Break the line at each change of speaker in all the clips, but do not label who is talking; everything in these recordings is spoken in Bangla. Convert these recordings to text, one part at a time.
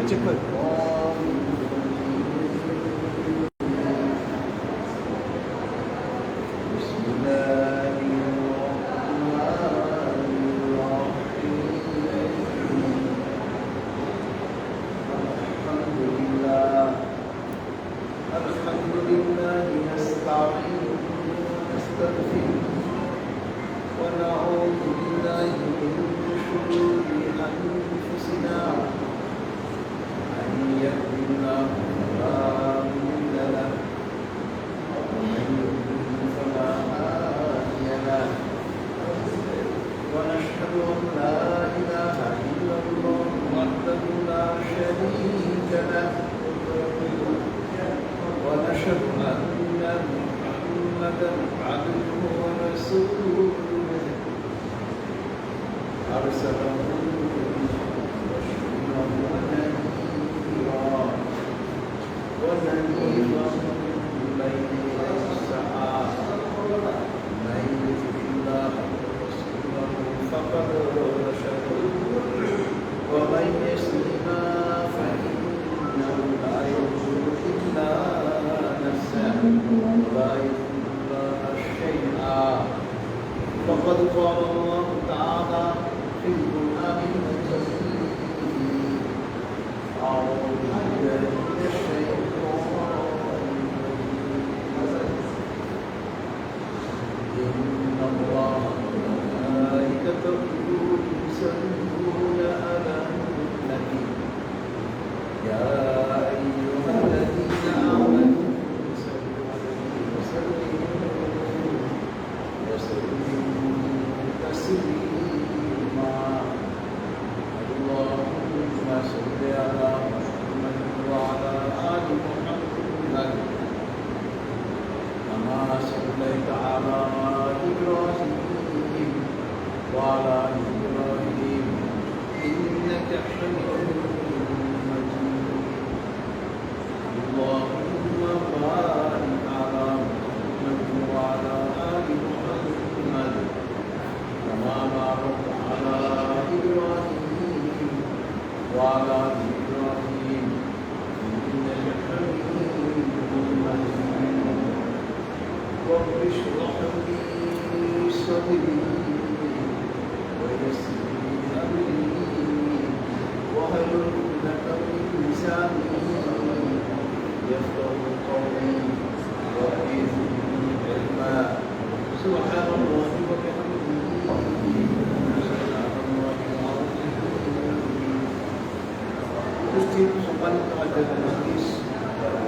চেক করে
ونعوذ بالله من شرور أنفسنا من يهد الله فلا مضل له ومن يضلل فلا هادي له ونشهد أن لا إله إلا الله وحده لا شريك له ونشهد أن محمدا عبده ورسوله أرسله بشيرا ونذيرا بين السحاب من يطع الله ورسوله فقد رشد ومن يسلم فإنه لا يضر إلا نفسه ولا يضر الله شيئا فقد قال الله تعالى في القرآن المجيد أعوذ بالله من الشيطان إن الله وملائكته يصلون على النبي يا أيها الذين آمنوا صلوا عليه وسلموا تسليما اللهم صل على محمد وعلى آل محمد كما صليت على إبراهيم وعلى آل إبراهيم إنك حميد مجيد اللهم بارك على محمد وعلى آل محمد كما باركت على إبراهيم وعلى آل إبراهيم إنك حميد مجيد رب اشرح لي صدري ويسر لي أمري واحلل عقدة من لساني يفقهوا قولي وزدني علما سبحان الله وبحمده উপস্থিত সম্মানিত হাজার মজলিস এবং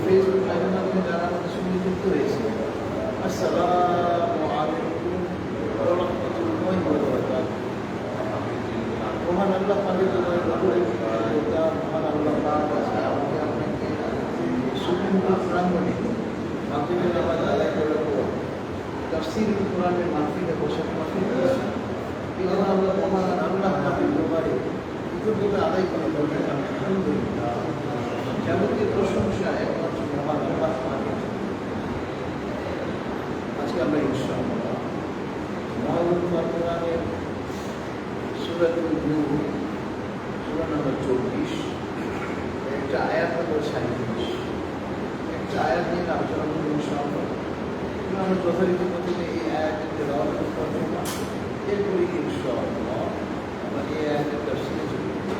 ফেসবুক লাইভের মাধ্যমে যারা আমাদের সঙ্গে যুক্ত হয়েছে আসসালামু আলাইকুম ওয়া রাহমাতুল্লাহি ওয়া বারাকাতুহু। মহান আল্লাহ পাকের মহান আল্লাহ পাক আছে আমাকে আপনাকে সুন্দর প্রাঙ্গণে মাধ্যমে নামাজ আদায় করার পর তাফসীরুল কোরআনের মাহফিলে বসার মাহফিল করেছি। এই জন্য আমরা মহান আল্লাহ পাকের দরবারে কৃতজ্ঞতা আদায় করা দরকার। আলহামদুলিল্লাহ, যাবতীয় প্রশংসা একমাত্র মহান আল্লাহ পাকের। আজকে আমরা ইনশাআল্লাহ মহান কোরআনের সূরাতুল নূর সূরা নম্বর 24 একটা আয়াত নম্বর 37 একটা আয়াত নিয়ে আলোচনা করব ইনশাআল্লাহ। আমরা যথারীতি প্রথমে এই আয়াতের তেলাওয়াত করব, এরপরে ইনশাআল্লাহ আমরা এই আয়াতের তাফসীরে চলে যাব।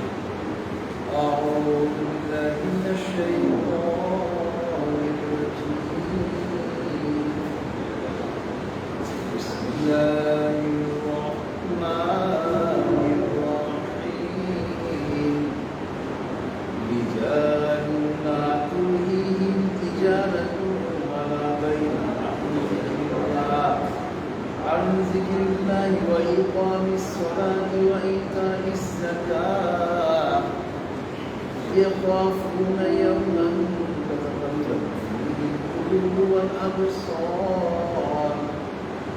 আউযু বিল্লাহি মিনাশ শাইতানির রাজীম। বিসমিল্লাহির রাহমানির রাহিম। রিজালুন লা তুলহিহিম তিজারাতুন ওয়ালা বাইউন عن ذكر الله وإقام الصلاة وإيتاء الزكاة يخافون يوما تتقلب فيه القلوب والأبصار.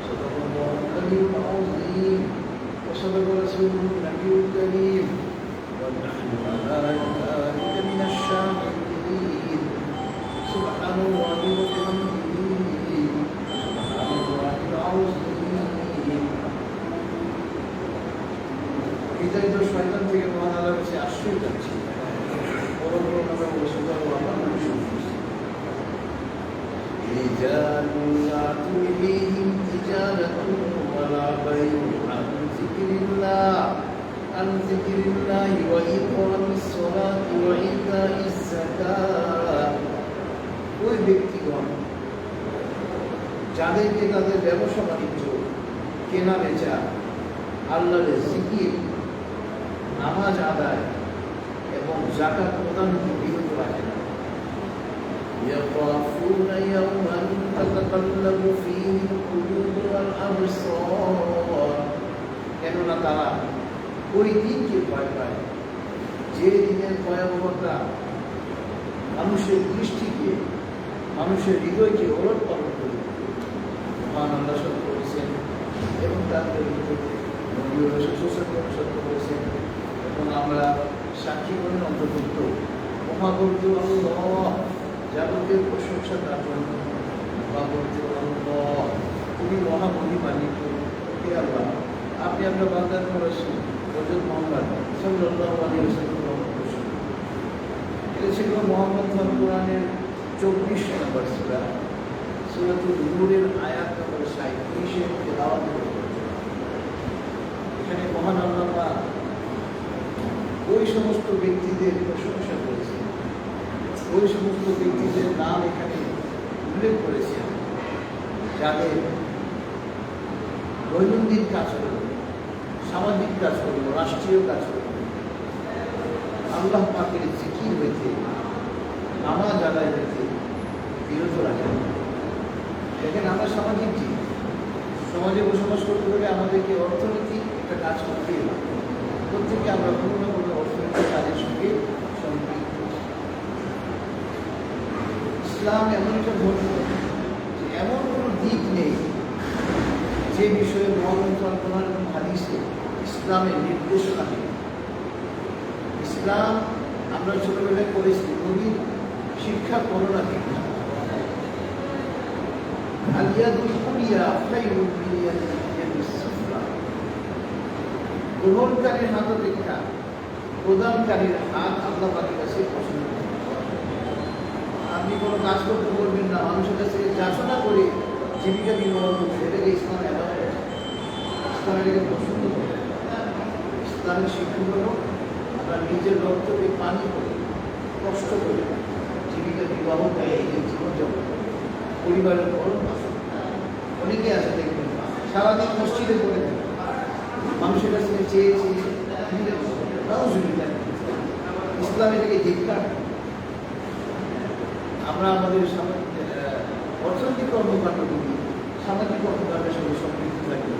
صدق الله العلي العظيم وصدق رسوله النبي الكريم ونحن على ذلك من الشاهدين. سبحان الله وبحمده سبحان الله العظيم. হৃদয় শয়তান থেকে মহান আল্লাহর কাছে আশ্রয় চাচ্ছি। যিকরিল্লাহি ওয়া ইকামিস সালাতি ওয়া ইতাইজ যাকাত, ওই ব্যক্তিগণ যাদেরকে তাদের ব্যবসা বাণিজ্য, কেনা বেচা, আল্লাহর জিকির, নামাজ আদায় এবং যাকাত প্রদানকে বিরত রাখে না। يخافون يوما تتقلب فيه القلوب والأبصار, কেননা তারা ওই দিনকে ভয় পায় যে দিনের ভয়াবহতা মানুষের দৃষ্টিকে, মানুষের হৃদয়কে ওলট পালট করে। মহান আল্লাহ সত্য করেছেন এবং তার সত্য করেছেন এবং আমরা সাক্ষী করেন অন্তর্ভুক্ত। মহাবর্ত আল্লাহ, যাবতীয় প্রশংসা তার জন্য। মহাবর্ত আল্লাহ, তিনি মহামহিমান্বিত। হে আল্লাহ, আপনি আপনার বান্দার করেছেন হযরত মুহাম্মদ সাল্লাল্লাহু আলাইহি ওয়াসাল্লাম গ্রহণ করেছেন। এটা ছিল মুহাম্মদ কোরআনের 24 নম্বর সূরা, সূরাতুল নূরের আয়াত নম্বর 37 এর তেলাওয়াত করেছেন। এখানে মহান আল্লাহ পাক ওই সমস্ত ব্যক্তিদের প্রশংসা করেছেন, ওই সমস্ত ব্যক্তিদের নাম এখানে উল্লেখ করেছেন যাদের দৈনন্দিন কাজ করল, সামাজিক কাজ করল, রাষ্ট্রীয় কাজ করল আল্লাহ পাকের জিকির হইতে, নামাজ আদায় হইতে বিরত রাখেন। দেখেন, আমরা সামাজিক জীব, সমাজে বসবাস করতে হলে আমাদেরকে অর্থনৈতিক একটা কাজ করতেই হবে। প্রত্যেকে আমরা কোনো না কোনো অর্থনৈতিক কাজের সঙ্গে সম্পৃক্ত। ইসলাম এমন একটা ধর্ম যে এমন কোনো দিক নেই যে বিষয়ে মহাগ্রন্থ এবং হাদিসে ইসলামের নির্দেশনা নেই। ইসলাম আমরা ছোটবেলায় পড়েছি, নবীর শিক্ষা করোনা শিক্ষা। গ্রহণকারীর হাত অপেক্ষা প্রদানকারীর হাত আল্লাহ পাকের কাছে পছন্দ। আপনি কোনো কাজ করতে বলবেন না, মানুষের কাছে যাচনা করে জীবিকা নির্বাহ করবে, এটাকে ইসলাম অ্যালাউ করে। ইসলাম এটাকে পছন্দ করে। ইসলামের শিক্ষা হলো আমরা নিজের রক্তকে পানি করে, কষ্ট করে জীবিকা নির্বাহ করে নিজের জীবনযাপন করে, পরিবারের ভরণ পোষণ। অনেকে আছে দেখবেন সারাদিন মসজিদে পড়ে থাকে, মানুষের কাছে চেয়ে চেয়ে ইসলাম এটাকে ধিক্কার। আমরা আমাদের অর্থনৈতিক কর্মকাণ্ড করি, সামাজিক কর্মকাণ্ডের সঙ্গে সম্পৃক্ত থাকি,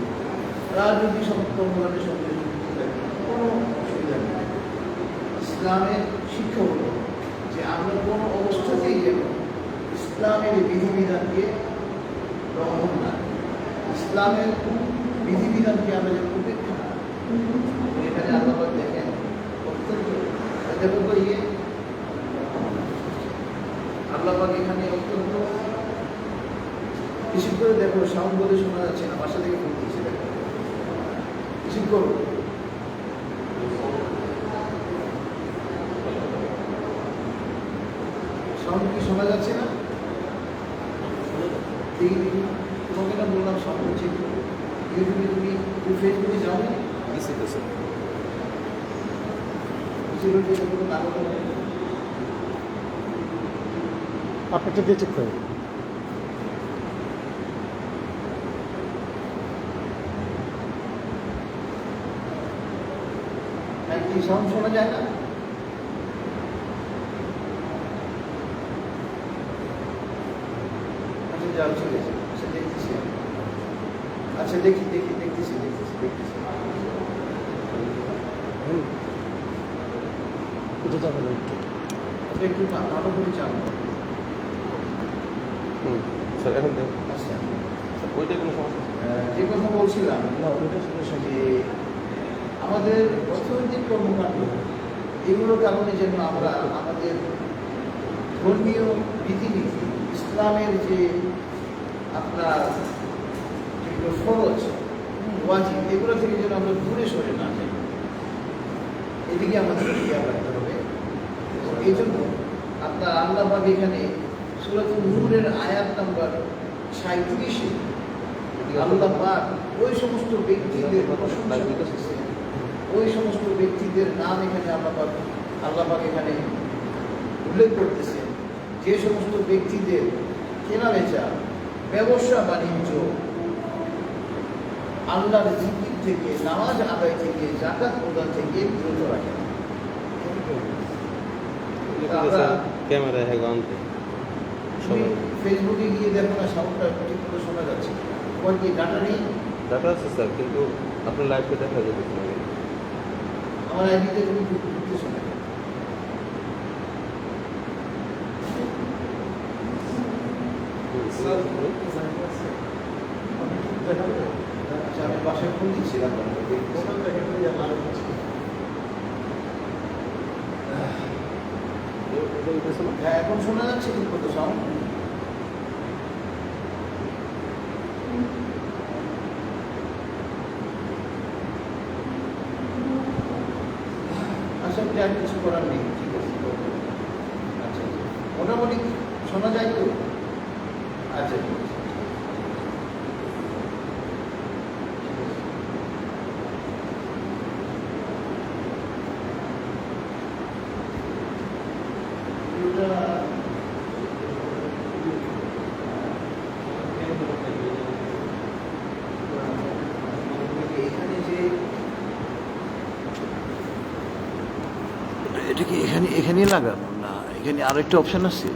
রাজনৈতিক কর্মকাণ্ডের সঙ্গে সম্পৃক্ত থাকি, কোনো অসুবিধা নেই। ইসলামের শিক্ষা হল যে আমরা কোনো অবস্থাতেই যেন ইসলামের বিধিবিধানকে লঙ্ঘন না, ইসলামের বিধিবিধানকে আমরা যেন উপেক্ষা না। এখানে আল্লাহ দেখেন অত্যন্ত দেখো তো আল্লাহ এখানে অত্যন্ত বিশেষ করে দেখো, সাউন্ড বলে শোনা যাচ্ছে না, বাসা থেকে ফোন দিচ্ছে, দেখো বিশেষ করো সাউন্ড কি শোনা যাচ্ছে না? দেখি দেখি, তোমাকে না বললাম সাউন্ড হচ্ছে ইউটিউবে, তুমি ফেসবুকে যাও না?
আপনারটা দিয়ে চেক করেন।
কি সাউন্ড শোনা যায় না? আচ্ছা যাও, ঠিক আছে। আচ্ছা দেখতেছি, আচ্ছা দেখতেছি দেখতেছি।
কোথাও যাবে না,
একটু ভালো করে চাপ।
স্যার এখন
আচ্ছা,
ওইটা কোনো সমস্যা?
যে কথা বলছিলাম
না ওইটা সাথে
যে আমাদের অর্থনৈতিক কর্মকাণ্ড, এগুলোর কারণে যেন আমরা আমাদের ধর্মীয় রীতিনীতি, ইসলামের যে আপনার যেগুলো ফরজ ওয়াজিব, এগুলো থেকে যেন আমরা দূরে সরে না যাই, এদিকে আমাদের খেয়াল রাখতে হবে। এবং এই জন্য আপনার আল্লাহ পাক এখানে সূরাতুন নূরের আয়াত নাম্বার 37-এ আল্লাহ পাক ওই সমস্ত ব্যক্তিদের প্রশংসা করেছেন ওই সমস্ত ব্যক্তিদের নাম এখানে আল্লাহ পাক এখানে উল্লেখ করতেছেন, যে সমস্ত ব্যক্তিদের কেনা বেচা, ব্যবসা বাণিজ্য আল্লাহর জিকির থেকে, নামাজ আদায় থেকে, জাকাত প্রদান থেকে বিরত রাখে না।
ক্যামেরা হ্যাঁ আনতে
তুমি ফেসবুকে গিয়ে দেখো না, সাউন্ডটা ঠিক করে শোনা যাচ্ছে। তোমার কি ডাটা নেই?
ডাটা আছে স্যার, কিন্তু আপনার লাইভে দেখা যাবে না।
আমার আইডিতে তুমি ঢুকতে শোনা যায়। আচ্ছা, আমি বাসায় ফোন দিচ্ছিলাম। হ্যাঁ, এখন শোনা যাচ্ছে ঠিক মতো সাউন্ড? আচ্ছা, আর কিছু করার নেই, ঠিক আছে। আচ্ছা, মোটামুটি শোনা যায় তো? আচ্ছা, ঠিক আছে। এটা কি এখানে লাগানো না? এখানে আরো একটা অপশন আছে?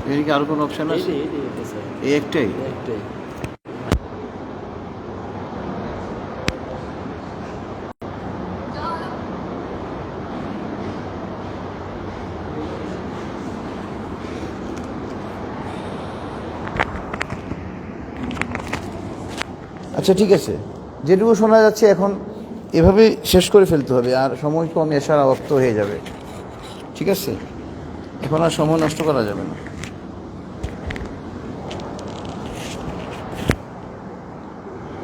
এখানে কি আরো কোনো অপশন আছে? এই একটাই? আচ্ছা, ঠিক আছে, যেটুকু শোনা যাচ্ছে এখন এভাবে শেষ করে ফেলতে হবে, আর সময় কম, এসার অবক্ত হয়ে যাবে। ঠিক আছে, এখন আর সময় নষ্ট করা যাবে না।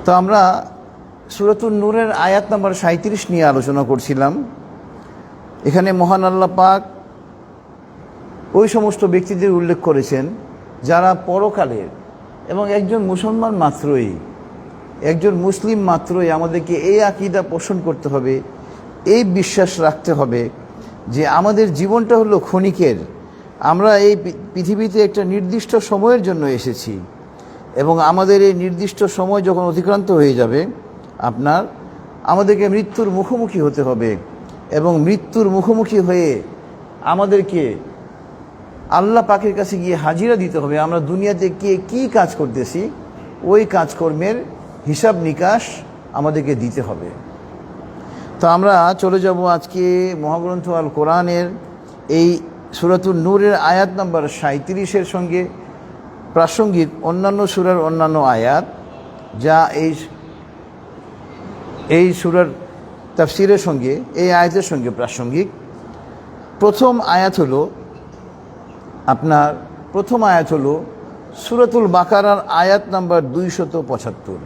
তো আমরা সূরাতুন নূরের আয়াত নাম্বার 37 নিয়ে আলোচনা করছিলাম। এখানে মহান আল্লাহ পাক ওই সমস্ত ব্যক্তিদের উল্লেখ করেছেন যারা পরকালের, এবং একজন মুসলমান মাত্রই, একজন মুসলিম মাত্রই আমাদেরকে এই আকীদা পোষণ করতে হবে, এই বিশ্বাস রাখতে হবে যে আমাদের জীবনটা হলো ক্ষণিকের। আমরা এই পৃথিবীতে একটা নির্দিষ্ট সময়ের জন্য এসেছি, এবং আমাদের এই নির্দিষ্ট সময় যখন অতিক্রান্ত হয়ে যাবে, আমাদেরকে মৃত্যুর মুখোমুখি হতে হবে, এবং মৃত্যুর মুখোমুখি হয়ে আমাদেরকে আল্লাহ পাকের কাছে গিয়ে হাজিরা দিতে হবে। আমরা দুনিয়াতে কি কাজ করতেছি, ওই কাজকর্মের হিসাব নিকাশ আমাদেরকে দিতে হবে। তো আমরা চলে যাব আজকে মহাগ্রন্থ আল কোরআনের এই সূরাতুন নূরের আয়াত নাম্বার 37-এর সঙ্গে প্রাসঙ্গিক অন্যান্য সূরার অন্যান্য আয়াত, যা এই সূরার তাফসীরের সঙ্গে, এই আয়াতের সঙ্গে প্রাসঙ্গিক। প্রথম আয়াত হলো সূরাতুল বাকারার আয়াত নাম্বার 275।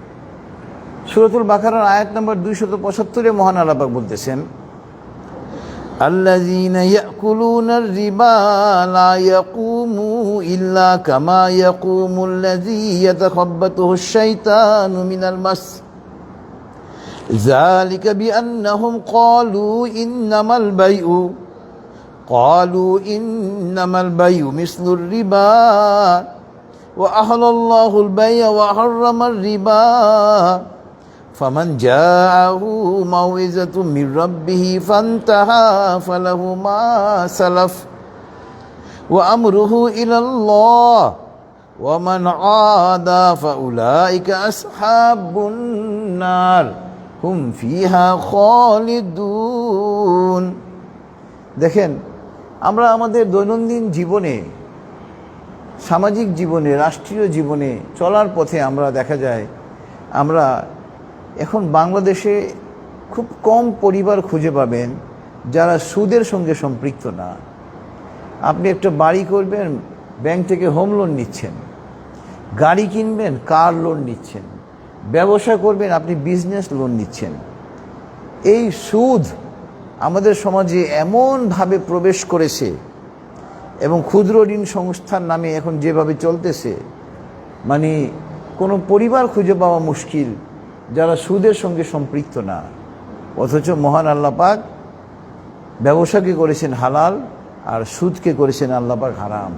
সূরাতুল বাকারার আয়াত নাম্বার 275-এ মহান আল্লাহ পাক বলতেছেন, আল্লাযীনা ইয়াকুলুনার রিবা লা ইয়াকুমু ইল্লা কামা ইয়াকুমুল্লাযী ইয়াতাখাব্বাতুহুশ শাইতানু মিনাল মাস যালিকা বিআন্নাহুম ক্বালু ইন্নামাল বাইউ মিসলুর রিবা ওয়া আহাল্লাল্লাহুল বাই'a ওয়া হাররামার রিবা ফামান জাআহু মাউইযাতুম মির রাব্বিহি ফান্তাহা ফালাহু মা সালাফ ওয়া আমরুহু ইলাল্লাহ ওয়া মান আদা ফাউলাইকা আসহাবুন নার হুম ফিহা খালিদুন। দেখেন, আমরা আমাদের দৈনন্দিন জীবনে, সামাজিক জীবনে, রাষ্ট্রীয় জীবনে চলার পথে আমরা দেখা যায়, আমরা এখন বাংলাদেশে খুব কম পরিবার খুঁজে পাবেন যারা সুদের সঙ্গে সম্পৃক্ত না। আপনি একটা বাড়ি করবেন, ব্যাংক থেকে হোম লোন নিচ্ছেন, গাড়ি কিনবেন, কার লোন নিচ্ছেন, ব্যবসা করবেন, আপনি বিজনেস লোন নিচ্ছেন। এই সুদ আমাদের সমাজে এমনভাবে প্রবেশ করেছে, এবং ক্ষুদ্র ঋণ সংস্থার নামে এখন যেভাবে চলতেছে, মানে কোনো পরিবার খুঁজে পাওয়া মুশকিল,
যারা সুদের সঙ্গে সম্পৃক্ত না, অথচ মহান আল্লাহ পাক ব্যবসাকে করেছেন হালাল আর সুদকে করেছেন আল্লাহ পাক হারাম।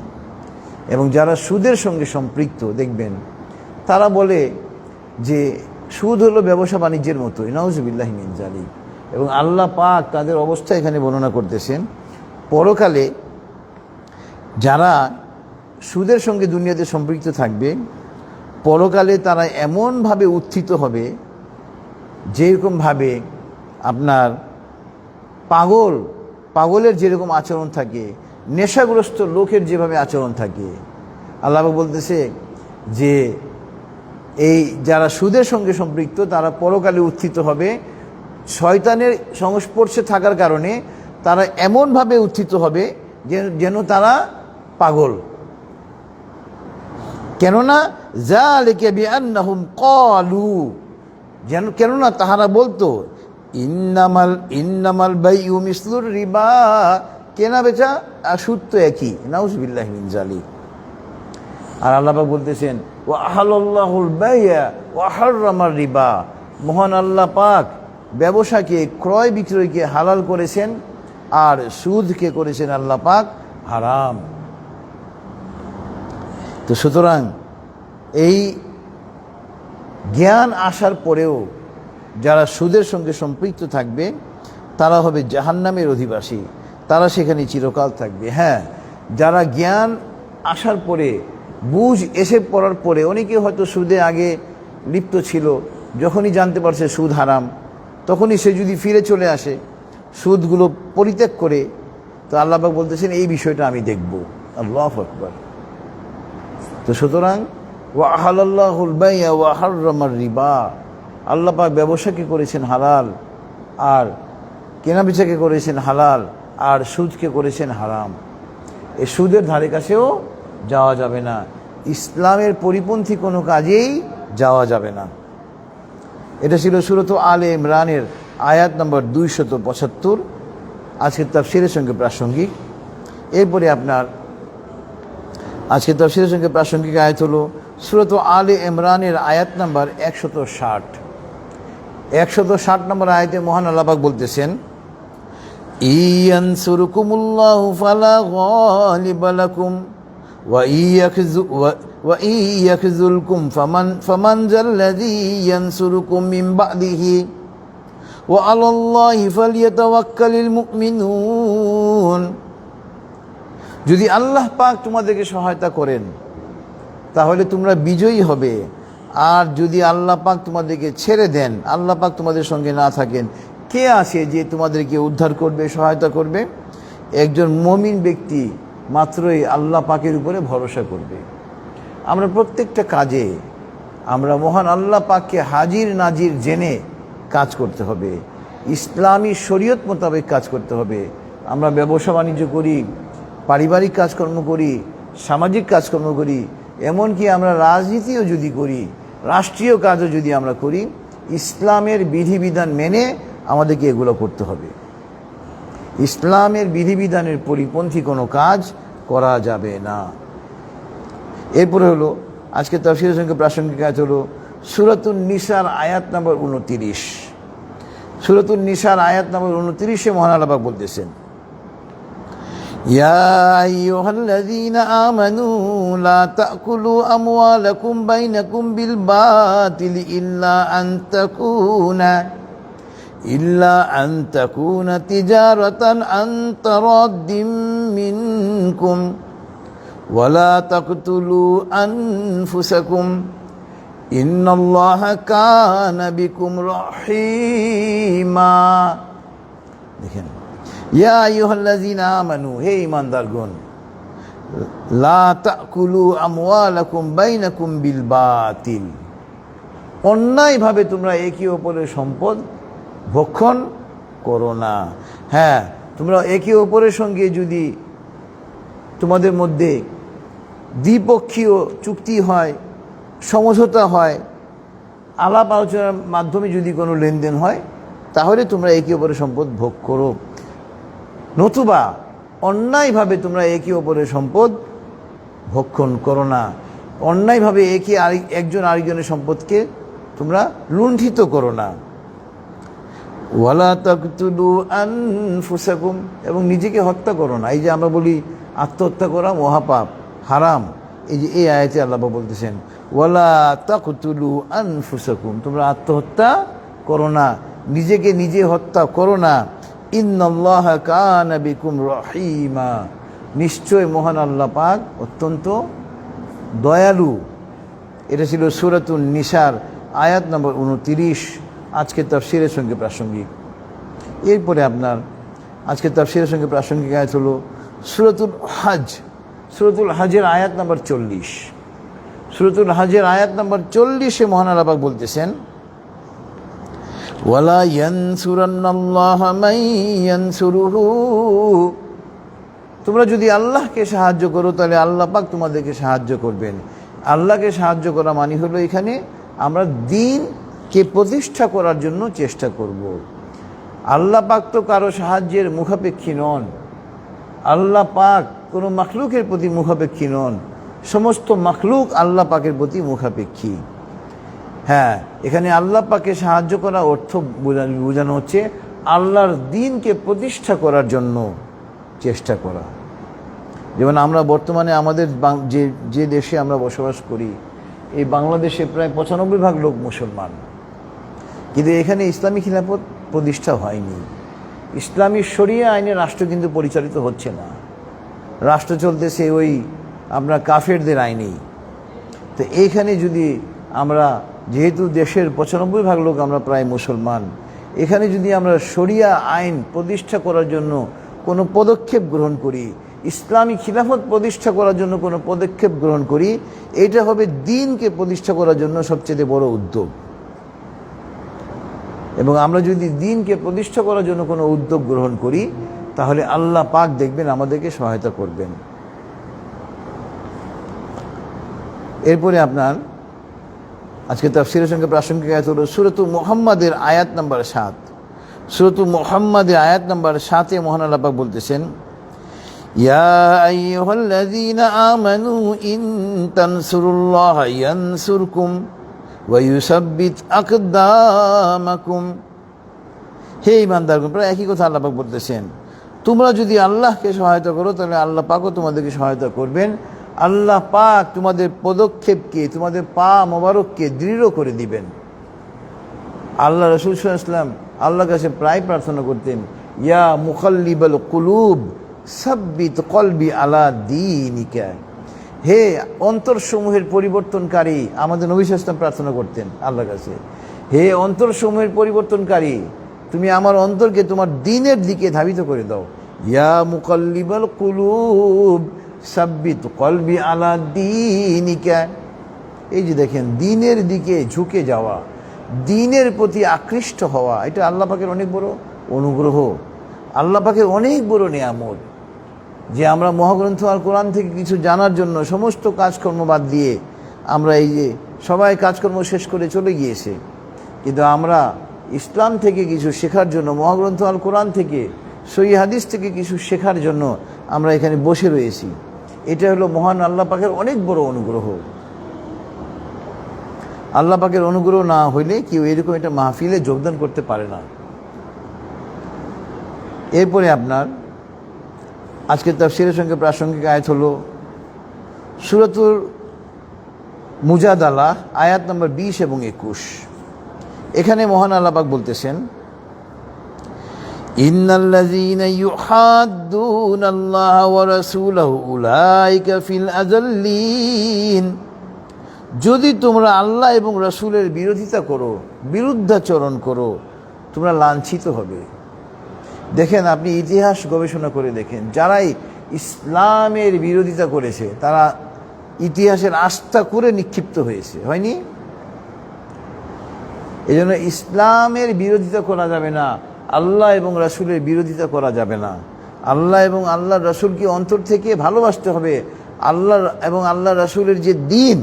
এবং যারা সুদের সঙ্গে সম্পৃক্ত দেখবেন তারা বলে যে সুদ হলো ব্যবসা বাণিজ্যের মতোই, নাউজুবিল্লাহি মিন যালিক। এবং আল্লাহ পাক তাদের অবস্থা এখানে বর্ণনা করতেছেন, পরকালে যারা সুদের সঙ্গে দুনিয়াতে সম্পৃক্ত থাকবে, পরকালে তারা এমনভাবে উত্থিত হবে যেরকমভাবে আপনার পাগলের যেরকম আচরণ থাকে, নেশাগ্রস্ত লোকের যেভাবে আচরণ থাকে। আল্লাহ পাক বলতেছে যে এই যারা সুদের সঙ্গে সম্পৃক্ত তারা পরকালে উত্থিত হবে শয়তানের সংস্পর্শে থাকার কারণে। তারা এমনভাবে উত্থিত হবে যেন তারা পাগল। কেননা যালিকা বিআন্নাহুম ক্বালু, কেননা তাহারা বলতো ইন্নামাল বাইউ মিসলুর রিবা, কেনা বেচা আর সুদ তো একই, নাউজুবিল্লাহি মিন যালিক। আর আল্লাহ পাক বলতেছেন ওয়া আহাল্লাহুল বাইয়া ওয়া হাররামার রিবা, মহান আল্লাহ পাক ব্যবসাকে ক্রয় বিক্রয়কে হালাল করেছেন আর সুদকে করেছেন আল্লাহ পাক হারাম। তো সুতরাং এই জ্ঞান আসার পরেও যারা সুদের সঙ্গে সম্পৃক্ত থাকবে তারা হবে জাহান্নামের অধিবাসী, তারা সেখানে চিরকাল থাকবে। হ্যাঁ, যারা জ্ঞান আসার পরে, বুঝ এসে পড়ার পরে, অনেকে হয়তো সুদে আগে লিপ্ত ছিল, যখনই জানতে পারছে সুদ হারাম তখনই সে যদি ফিরে চলে আসে সুদগুলো পরিত্যাগ করে, তো আল্লাহ পাক বলতেছেন এই বিষয়টা আমি দেখব। আল্লাহু আকবার। তো সুতরাং ওয়া আহাল্লাহুল বাইয়া ওয়া হাররামার রিবা, আল্লাহ পাক ব্যবসাকে করেছেন হালাল আর কেনাবেচাকে করেছেন হালাল আর সুদকে করেছেন হারাম। এই সুদের ধারে কাছেও যাওয়া যাবে না, ইসলামের পরিপন্থী কোনো কাজেই যাওয়া যাবে না। এটা ছিল সূরা আলে ইমরানের আয়াত নম্বর 275, আজকের তাফসীরের সঙ্গে প্রাসঙ্গিক। এরপরে আপনার আজকের তাফসীরের সঙ্গে প্রাসঙ্গিক আয়াত হলো সূরা আলে ইমরানের আয়াত নম্বর 160। 160 নম্বর আয়াতে মহান আল্লাহ পাক বলতেছেন ইয়ানসুরকুমুল্লাহু ফালা গালিবা লাকুম ওয়া ইয়াখযুলকুম ফামান যাল্লাযী ইয়ানসুরকুম মিন বা'দিহি ওয়া আলাল্লাহি ফালইয়াতাওয়াক্কালিল মুমিনুন। যদি আল্লাহ পাক তোমাদেরকে সহায়তা করেন তাহলে তোমরা বিজয়ী হবে, আর যদি আল্লাহ পাক তোমাদেরকে ছেড়ে দেন, আল্লাহ পাক তোমাদের সঙ্গে না থাকেন, কে আছে যে তোমাদেরকে উদ্ধার করবে, সহায়তা করবে? একজন মুমিন ব্যক্তি মাত্রই আল্লাহ পাকের উপরে ভরসা করবে। আমরা প্রত্যেকটা কাজে আমরা মহান আল্লাহ পাককে হাজির নাজির জেনে কাজ করতে হবে, ইসলামী শরীয়ত মোতাবেক কাজ করতে হবে। আমরা ব্যবসা বাণিজ্য করি, পারিবারিক কাজকর্ম করি, সামাজিক কাজকর্ম করি, এমনকি আমরা রাজনীতিও যদি করি, রাষ্ট্রীয় কাজও যদি আমরা করি, ইসলামের বিধিবিধান মেনে আমাদেরকে এগুলো করতে হবে। ইসলামের বিধিবিধানের পরিপন্থী কোনো কাজ করা যাবে না। এরপরে হলো আজকে তাফসীরের সঙ্গে প্রাসঙ্গিক আয়াত হলো সূরাতুন নিসার আয়াত নম্বর 29। সূরাতুন নিসার আয়াত নম্বর 29-এ মহান আল্লাহ পাক বলতেছেন ইয়া আইয়ুহাল্লাযীনা আমানু লা তাকুলু আমওয়ালাকুম বাইনাকুম বিল বাতিলি ইল্লা আন তাকুনা তিজারাতান আন তারাদ্দিম মিনকুম ওয়ালা তাকতুলু আনফুসাকুম ইন্নাল্লাহা কানা বিকুম রহিমা। দেখেন, ইয়া আইয়ুহাল্লাযীনা আমানু, হে ঈমানদারগণ, লা তাকুলু আমওয়ালাকুম বাইনাকুম বিল বাতিল, অন্যায়ভাবে তোমরা একে অপরের সম্পদ ভক্ষণ করো না। হ্যাঁ, তোমরা একে অপরের সঙ্গে যদি তোমাদের মধ্যে দ্বিপক্ষীয় চুক্তি হয়, সমঝোতা হয়, আলাপ আলোচনার মাধ্যমে যদি কোনো লেনদেন হয়, তাহলে তোমরা একে অপরের সম্পদ ভোগ করো। নতুবা অন্যায়ভাবে তোমরা একে অপরের সম্পদ ভক্ষণ করো না। অন্যায়ভাবে একজন আরেকজনের সম্পদকে তোমরা লুণ্ঠিত করো না। ওয়ালা তাকতুলু আনফুসাকুম, এবং নিজেকে হত্যা করো না। এই যে আমরা বলি আত্মহত্যা করা মহাপাপ, হারাম, এই যে এই আয়াতে আল্লাহ বলতেছেন ওয়ালা তাকতুলু আনফুসাকুম, তোমরা আত্মহত্যা করো না, নিজেকে নিজে হত্যা করো না। ইন্নাল্লাহা কানা বিকুম রহিমা, নিশ্চয় মহান আল্লাহ পাক অত্যন্ত দয়ালু। এটা ছিল সূরাতুন নিসার আয়াত নম্বর 29, আজকে তাফসীরের সঙ্গে প্রাসঙ্গিক। এরপরে আপনার আজকে তাফসীরের সঙ্গে প্রাসঙ্গিক আয়াত হলো সূরাতুল হজ। সূরাতুল হজের আয়াত নম্বর 40। সূরাতুল হজের আয়াত নম্বর 40-এ মহান আল্লাহ পাক বলতেছেন ওয়ালা ইয়ানসুরান্নাল্লাহা মান ইয়ানসুরুহু, তোমরা যদি আল্লাহকে সাহায্য করো তাহলে আল্লাহ পাক তোমাদেরকে সাহায্য করবেন। আল্লাহকে সাহায্য করা মানে হলো এখানে আমরা দ্বীনকে প্রতিষ্ঠা করার জন্য চেষ্টা করব। আল্লাহ পাক তো কারো সাহায্যের মুখাপেক্ষী নন, আল্লাহ পাক কোনো মাখলুকের প্রতি মুখাপেক্ষী নন, সমস্ত মাখলুক আল্লাহ পাকের প্রতি মুখাপেক্ষী। হ্যাঁ, এখানে আল্লাহ পাকে সাহায্য করা অর্থ বোঝানো হচ্ছে আল্লাহর দ্বীনকে প্রতিষ্ঠা করার জন্য চেষ্টা করা। যেমন আমরা বর্তমানে আমাদের যে দেশে আমরা বসবাস করি, এই বাংলাদেশে প্রায় 95% লোক মুসলমান, কিন্তু এখানে ইসলামী খিলাফত প্রতিষ্ঠা হয়নি। ইসলামী শরিয়া আইনে রাষ্ট্র কিন্তু পরিচালিত হচ্ছে না, রাষ্ট্র চলতেছে ওই আমরা কাফেরদের আইনেই। তো এইখানে যদি আমরা, যেহেতু দেশের 95% লোক আমরা প্রায় মুসলমান, এখানে যদি আমরা শরিয়া আইন প্রতিষ্ঠা করার জন্য কোনো পদক্ষেপ গ্রহণ করি, ইসলামী খিলাফত প্রতিষ্ঠা করার জন্য কোনো পদক্ষেপ গ্রহণ করি, এটা হবে দ্বীনকে প্রতিষ্ঠা করার জন্য সবচেয়ে বড় উদ্যোগ। এবং আমরা যদি দ্বীনকে প্রতিষ্ঠা করার জন্য কোনো উদ্যোগ গ্রহণ করি তাহলে আল্লাহ পাক দেখবেন আমাদেরকে সহায়তা করবেন। এরপরে আপনার আজকে তাফসীরের সঙ্গে প্রাসঙ্গিক আয়াত হলো সূরাতুল মুহাম্মাদের আয়াত নাম্বার 7। সূরাতুল মুহাম্মাদের আয়াত নাম্বার 7-এ মহান আল্লাহ পাক বলতেছেন ইয়া আইয়ুহাল্লাযীনা আমানু ইন তানসুরুল্লাহা ইয়ানসুরকুম ওয়া ইউসাব্বিত আকদামাকুম। হে ঈমানদারগণ, প্রায় একই কথা আল্লাহ পাক বলতেছেন, তোমরা যদি আল্লাহকে সহায়তা করো তাহলে আল্লাহ পাকও তোমাদেরকে সহায়তা করবেন। আল্লাহ পাক তোমাদের পদক্ষেপকে, তোমাদের পা মোবারককে দৃঢ় করে দিবেন। আল্লাহ রাসূল সাল্লাল্লাহু আলাইহি ওয়াসাল্লাম আল্লাহর কাছে প্রায় প্রার্থনা করতেন, ইয়া মুকাল্লিবাল কুলুব সাব্বিত কলবি আলা দীনিকা। হে অন্তরসমূহের পরিবর্তনকারী, আমাদের নবী সাল্লাল্লাহু আলাইহি ওয়াসাল্লাম প্রার্থনা করতেন আল্লাহর কাছে, হে অন্তরসমূহের পরিবর্তনকারী, তুমি আমার অন্তরকে তোমার দ্বীনের দিকে ধাবিত করে দাও। ইয়া মুকাল্লিবাল কুলুব সাব্বিত কলবি আলা দীনিকা। এই যে দেখেন, দ্বীনের দিকে ঝুঁকে যাওয়া, দ্বীনের প্রতি আকৃষ্ট হওয়া, এটা আল্লাহ পাকের অনেক বড় অনুগ্রহ, আল্লাহ পাকের অনেক বড় নিয়ামত যে আমরা মহাগ্রন্থ আল কোরআন থেকে কিছু জানার জন্য সমস্ত কাজকর্ম বাদ দিয়ে আমরা এই যে সবাই কাজকর্ম শেষ করে চলে গিয়েছে, কিন্তু আমরা ইসলাম থেকে কিছু শেখার জন্য, মহাগ্রন্থ আল কোরআন থেকে, সহিহ হাদিস থেকে কিছু শেখার জন্য আমরা এখানে বসে রয়েছি। এটা হলো মহান আল্লাহ পাকের অনেক বড় অনুগ্রহ। আল্লাহ পাকের অনুগ্রহ না হইলে কেউ এরকম একটা মাহফিলে যোগদান করতে পারে না। এরপরে আপনার আজকে তাফসীরের সঙ্গে প্রাসঙ্গিক আয়াত হলো সূরাতুল মুজাদালা আয়াত নম্বর 20 এবং 21। এখানে মহান আল্লাহ পাক বলতেছেন ইন্নাল্লাযীনা ইউহাদ্দুনাল্লাহা ওয়া রাসূলাহু উলাইকা ফিল আযাল্লিন। যদি তোমরা আল্লাহ এবং রাসূলের বিরোধিতা করো, বিরুদ্ধাচরণ করো, তোমরা লাঞ্ছিত হবে। দেখেন, আপনি ইতিহাস গবেষণা করে দেখেন, যারাই ইসলামের বিরোধিতা করেছে তারা ইতিহাসের আস্থা করে নিক্ষিপ্ত হয়েছে, হয়নি? এই জন্য ইসলামের বিরোধিতা করা যাবে না, আল্লাহ এবং রাসূলের বিরোধিতা করা যাবে না। আল্লাহ এবং আল্লাহর রাসূলকে অন্তর থেকে ভালোবাসতে হবে। আল্লাহ এবং আল্লাহ রাসূলের যে দ্বীন,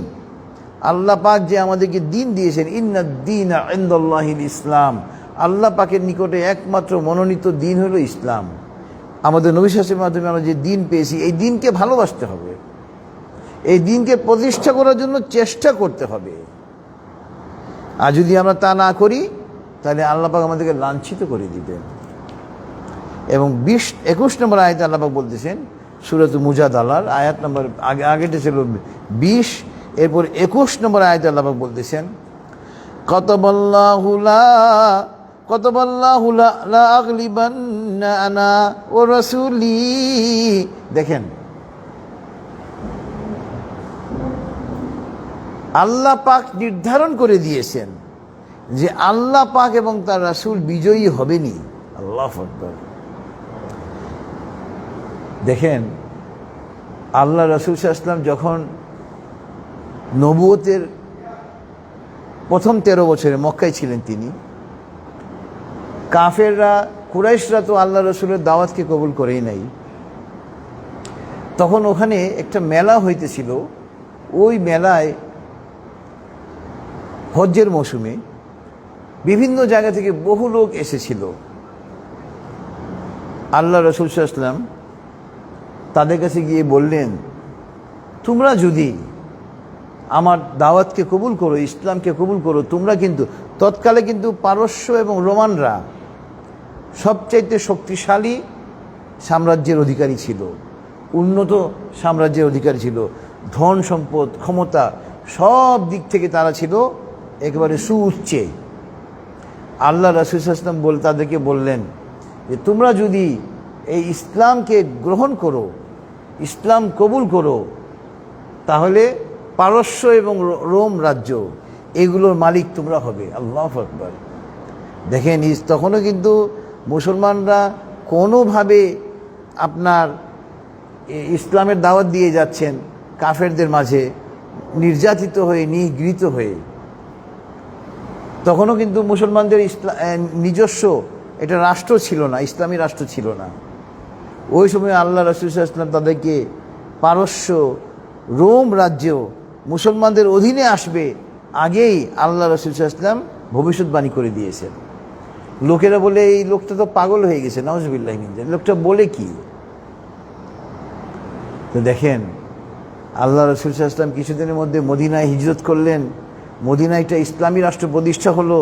আল্লাহ পাক যে আমাদেরকে দ্বীন দিয়েছেন, ইন্নাদ দীনা ইনদাল্লাহিল ইসলাম, আল্লাহ পাকের নিকটে একমাত্র মনোনীত দ্বীন হলো ইসলাম। আমাদের নবী সাল্লাল্লাহু আলাইহি ওয়াসাল্লামের মাধ্যমে আমরা যে দ্বীন পেয়েছি, এই দ্বীনকে ভালোবাসতে হবে, এই দ্বীনকে প্রতিষ্ঠা করার জন্য চেষ্টা করতে হবে। আর যদি আমরা তা না করি তাহলে আল্লাহ পাক আমাদেরকে লাঞ্ছিত করে দিবেন। এবং 21 নম্বর আয়াতে আল্লাহ পাক বলতেছেন, সূরাত মুজাদালার আয়াত নম্বর আগেটা ছিল 20, এরপর 21 নম্বর আয়াতে আল্লাহ পাক বলতেছেন, কাতাবাল্লাহু লা আগলিবান্না আনা ওয়া রাসূলি। দেখেন, আল্লাহ পাক নির্ধারণ করে দিয়েছেন যে আল্লাহ পাক এবং তার রাসূল বিজয়ী হবেনি। আল্লাহু আকবার। দেখেন, আল্লাহ রাসূল সাল্লাল্লাহু আলাইহি ওয়াসাল্লাম যখন নবুয়তের প্রথম 13 বছরে মক্কায় ছিলেন, তিনি কাফেররা কুরাইশরা তো আল্লাহ রাসূলের দাওয়াতকে কবুল করেই নাই। তখন ওখানে একটা মেলা হইতেছিল। ওই মেলায় হজ্জের মৌসুমে বিভিন্ন জায়গা থেকে বহু লোক এসেছিল। আল্লাহ রাসূল সাল্লাল্লাহু আলাইহি ওয়াসাল্লাম তাদের কাছে গিয়ে বললেন, তোমরা যদি আমার দাওয়াতকে কবুল করো, ইসলামকে কবুল করো, তোমরা কিন্তু তৎকালে কিন্তু পারস্য এবং রোমানরা সবচাইতে শক্তিশালী সাম্রাজ্যের অধিকারী ছিল, উন্নত সাম্রাজ্যের অধিকারী ছিল, ধন সম্পদ ক্ষমতা সব দিক থেকে তারা ছিল একেবারে সুউচ্চে। আল্লাহ রাসূল সাল্লাল্লাহু আলাইহি ওয়াসাল্লাম তাদেরকে বললেন যে তোমরা যদি এই ইসলামকে গ্রহণ করো, ইসলাম কবুল করো, তাহলে পারস্য এবং রোম রাজ্য এগুলোর মালিক তোমরা হবে। আল্লাহু আকবার। দেখেন, তখনও কিন্তু মুসলমানরা কোনোভাবে আপনার ইসলামের দাওয়াত দিয়ে যাচ্ছেন কাফেরদের মাঝে, নির্যাতিত হয়ে, নিগৃহীত হয়ে। তখনও কিন্তু মুসলমানদের নিজস্ব এটা রাষ্ট্র ছিল না, ইসলামী রাষ্ট্র ছিল না। ওই সময় আল্লাহ রাসূল সাল্লাল্লাহু আলাইহি ওয়াসাল্লাম তাদেরকে পারস্য রোম রাজ্য মুসলমানদের অধীনে আসবে আগেই আল্লাহ রাসূল সাল্লাল্লাহু আলাইহি ওয়াসাল্লাম ভবিষ্যৎবাণী করে দিয়েছেন। লোকেরা বলে এই লোকটা তো পাগল হয়ে গেছে, নাউজুবিল্লাহ মিন যালিক, লোকটা বলে কি? তো দেখেন, আল্লাহ রাসূল সাল্লাল্লাহু আলাইহি ওয়াসাল্লাম কিছুদিনের মধ্যে মদিনায় হিজরত করলেন। মদিনায় একটা ইসলামী রাষ্ট্র প্রতিষ্ঠা হলো,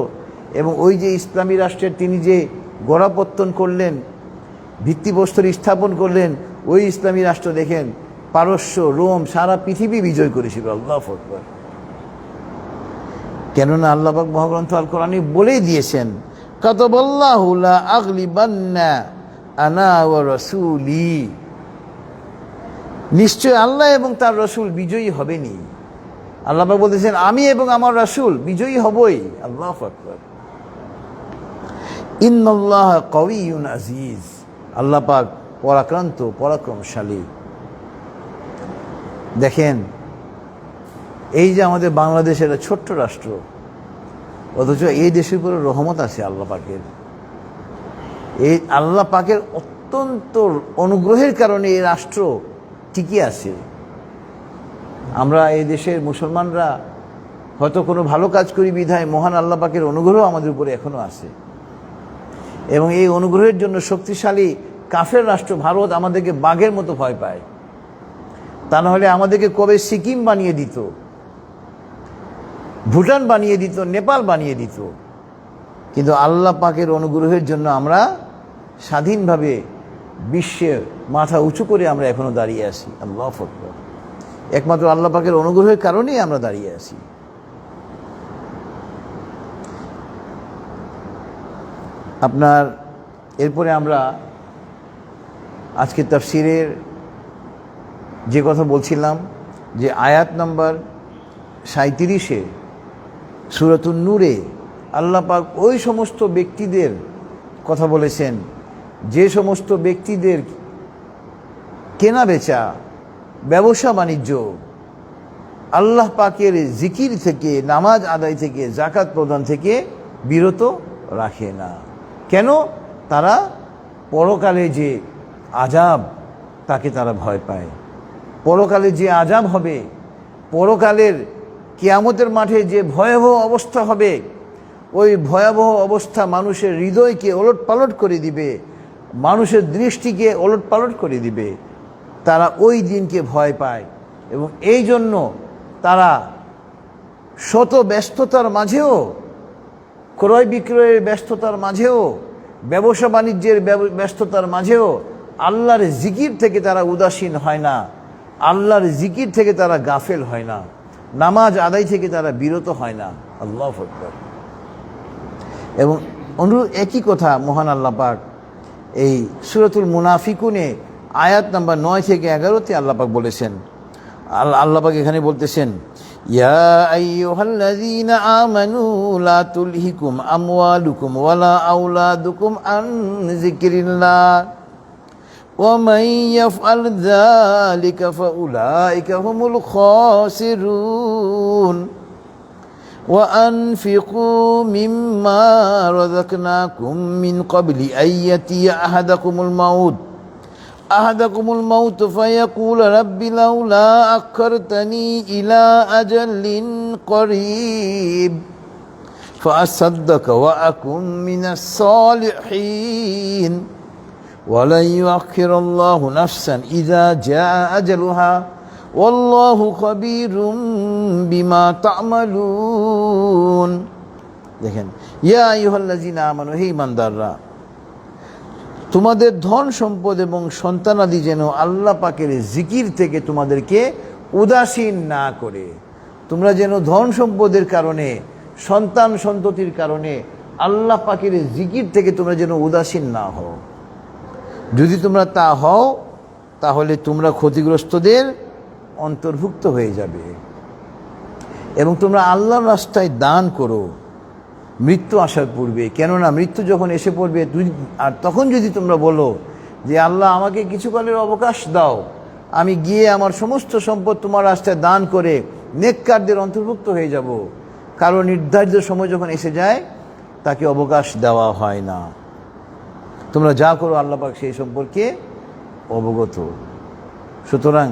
এবং ওই যে ইসলামী রাষ্ট্রের তিনি যে গোড়াপত্তন করলেন, ভিত্তিপ্রস্তর স্থাপন করলেন, ওই ইসলামী রাষ্ট্র দেখেন পারস্য রোম সারা পৃথিবী বিজয় করেছিল। আল্লাহু আকবার। কেননা আল্লাহ পাক মহাগ্রন্থ আল কোরআনে বলেই দিয়েছেন, কাতাবাল্লাহু লা আগলিবান্না আনা ওয়া রাসূলি। নিশ্চয় আল্লাহ এবং তার রাসূল বিজয়ী হবেনি। আল্লাহ পাক বলতেছেন, আমি এবং আমার রাসূল বিজয়ী হবই। আল্লাহু আকবার। ইন্নাল্লাহা কাওয়িয়্যুন আজিজ। আল্লাহ পাক পরাক্রান্ত, পরাক্রমশালী। দেখেন, এই যে আমাদের বাংলাদেশের ছোট্ট রাষ্ট্র, অথচ এই দেশের উপরে রহমত আছে আল্লাহ পাকের। এই আল্লাহ পাকের অত্যন্ত অনুগ্রহের কারণে এই রাষ্ট্র টিকে আছে। আমরা এই দেশের মুসলমানরা হয়তো কোনো ভালো কাজ করি বিধায় মহান আল্লাহ পাকের অনুগ্রহ আমাদের উপরে এখনো আছে, এবং এই অনুগ্রহের জন্য শক্তিশালী কাফের রাষ্ট্র ভারত আমাদেরকে বাঘের মতো ভয় পায়। তা নাহলে আমাদেরকে কবে সিকিম বানিয়ে দিত, ভুটান বানিয়ে দিত, নেপাল বানিয়ে দিত। কিন্তু আল্লাহ পাকের অনুগ্রহের জন্য আমরা স্বাধীনভাবে বিশ্বের মাথা উঁচু করে আমরা এখনো দাঁড়িয়ে আছি। আল্লাহু আকবার। একমাত্র আল্লাহ পাকের অনুগ্রহের কারণেই আমরা দাঁড়িয়ে আছি। আপনার এরপরে আমরা আজকে তাফসিরের যে কথা বলছিলাম, যে আয়াত নাম্বার 37-এ সূরাতুন নূরে আল্লাহ পাক ওই সমস্ত ব্যক্তিদের কথা বলেছেন যে সমস্ত ব্যক্তিদের কেনা বেচা, ব্যবসা বাণিজ্য আল্লাহ পাকের জিকির থেকে, নামাজ আদায় থেকে, যাকাত প্রদান থেকে বিরত রাখে না। কেন? তারা পরকালে যে আযাব তাকে তারা ভয় পায়। পরকালে যে আযাব হবে, পরকালের কিয়ামতের মাঠে যে ভয়াবহ অবস্থা হবে, ওই ভয়াবহ অবস্থা মানুষের হৃদয়কে ওলটপালট করে দিবে, মানুষের দৃষ্টিকে ওলটপালট করে দিবে। তারা ওই দিনকে ভয় পায়, এবং এই জন্য তারা শত ব্যস্ততার মাঝেও ক্রয় বিক্রয়ের ব্যস্ততার মাঝেও, ব্যবসা বাণিজ্যের ব্যস্ততার মাঝেও আল্লাহর জিকির থেকে তারা উদাসীন হয় না, আল্লাহর জিকির থেকে তারা গাফেল হয় না, নামাজ আদায় থেকে তারা বিরত হয় না। আল্লাহু আকবার। এবং অনুরূপ একই কথা মহান আল্লাহ পাক এই সূরাতুল মুনাফিকুনে আয়াত নাম্বার 9 থেকে 11-তে আল্লাহ পাক বলেছেন। আল্লাহ পাক এখানে বলতেছেন, ইয়া আইয়ুহাল্লাযীনা আমানু লা তুলহিকুম আমওয়ালুকুম ওয়ালা আওলাদুকুম আন যিকরিল্লাহ ওয়া মান ইয়াফআল যালিকা ফাউলাইকা হুমুল খাসিরুন ওয়া আনফিকু মিম্মা রাযাকনাকুম মিন ক্বাবলি আইয়াতিয়া আহাদাকুমুল মাউত ফায়াকুল রাব্বি লাউলা আখখারতানি ইলা আজালিন করিব ফাআসাদদাকা ওয়া আকুম মিনাস সালিহিন ওয়ালান ইউআখিরাল্লাহু নাফসান ইযা জাআ আজালুহা ওয়াল্লাহু খাবীরুম বিমা তা'মালুন। দেখেন, ইয়া আইয়ুহাল্লাযীনা আমানু, হে ঈমানদাররা, তোমাদের ধন সম্পদ এবং সন্তানাদি যেন আল্লাহ পাকের জিকির থেকে তোমাদেরকে উদাসীন না করে। তোমরা যেন ধন সম্পদের কারণে, সন্তান সন্ততির কারণে আল্লাহ পাকের জিকির থেকে তোমরা যেন উদাসীন না হও। যদি তোমরা তা হও তাহলে তোমরা ক্ষতিগ্রস্তদের অন্তর্ভুক্ত হয়ে যাবে। এবং তোমরা আল্লাহর রাস্তায় দান করো মৃত্যু আসার পূর্বে, কেননা মৃত্যু যখন এসে পড়বে আর তখন যদি তোমরা বলো যে আল্লাহ আমাকে কিছুকালের অবকাশ দাও, আমি গিয়ে আমার সমস্ত সম্পদ তোমার রাস্তায় দান করে নেককারদের অন্তর্ভুক্ত হয়ে যাব, কারণ নির্ধারিত সময় যখন এসে যায় তাকে অবকাশ দেওয়া হয় না। তোমরা যা করো আল্লাহ পাক সেই সম্পর্কে অবগত। সুতরাং